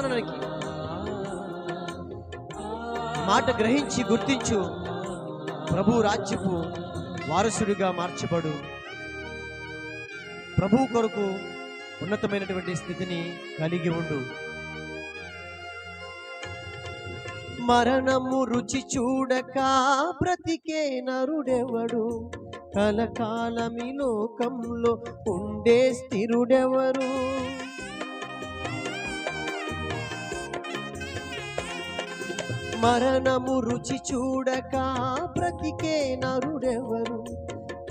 మనకి. మాట గ్రహించి గుర్తించు, ప్రభు రాజ్యపు వారసుడిగా మార్చబడు. ప్రభు కొరకు ఉన్నతమైనటువంటి స్థితిని కలిగి ఉండు. మరణము రుచి చూడక బ్రతికే నరుడెవడు, కలకాలమి లోకంలో ఉండే స్థిరుడెవరు. మరణము రుచి చూడక బ్రతికే నరుడెవరు,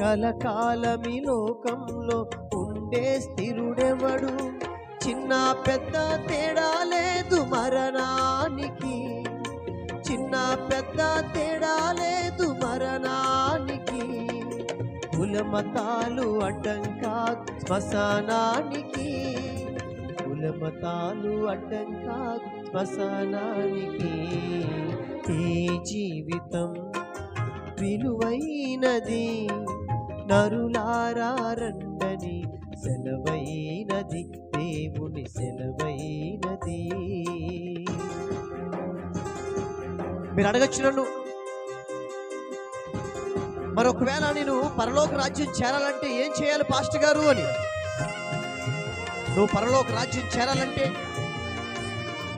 కలకాలమి లోకంలో ఉండే స్థిరుడెవడు. చిన్న పెద్ద తేడా లేదు మరణానికి, చిన్న పెద్ద తేడా లేదు మరణానికి. కులమతాలు అడ్డం కాదు శ్మశానానికి, కులమతాలు అడ్డం కాదు శ్మశానానికి. ఈ జీవితం విలువైనది, నరులారా రండని సెలవైనది, దేవుని సెలవైనది. మీరు అడగచ్చు నన్ను, మరొకవేళ నేను పరలోక రాజ్యం చేరాలంటే ఏం చేయాలి పాస్టర్ గారు అని. నువ్వు పరలోక రాజ్యం చేరాలంటే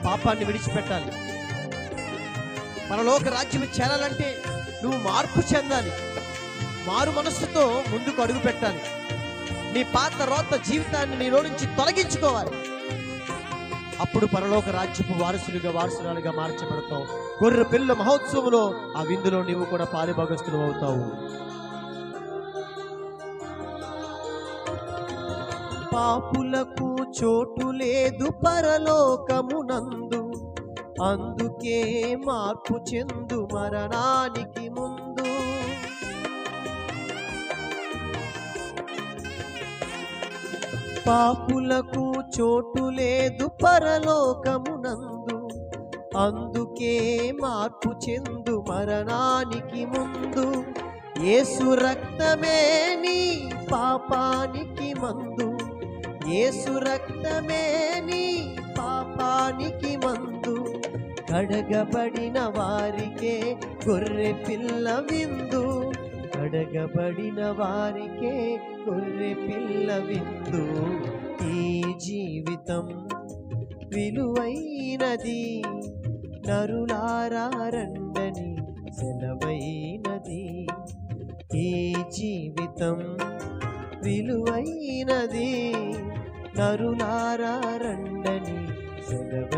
పాపాన్ని విడిచిపెట్టాలి. పరలోక రాజ్యం చేరాలంటే నువ్వు మార్పు చెందాలి, మారు మనస్సుతో ముందుకు అడుగు పెట్టాలి. నీ పాత రోత జీవితాన్ని నీలో నుంచి తొలగించుకోవాలి. అప్పుడు పరలోక రాజ్యపు వారసురాలుగా మార్చబడతావు. గొర్రె పిల్ల మహోత్సవంలో ఆ విందులో నీవు కూడా పాలిభాగస్తులు అవుతావు. పాపులకు చోటు లేదు పరలోకమునందు, అందుకే మార్పు చెందు మరణానికి ముందు. పాపులకు చోటు లేదు పరలోకమునందు, అందుకే మార్పు చెందు మరణానికి ముందు. యేసు రక్తమే నీ పాపానికి మందు, యేసు రక్తమే నీ పాపానికి మందు. కడగబడిన వారికే గొర్రె పిల్ల విందు, కడగబడిన వారికే గొర్రె పిల్ల విందు. ఈ జీవితం విలువైనది, నరులారా రండని సెలవైనది. ఈ జీవితం విలువైనది, నరులారా రండని సెలవై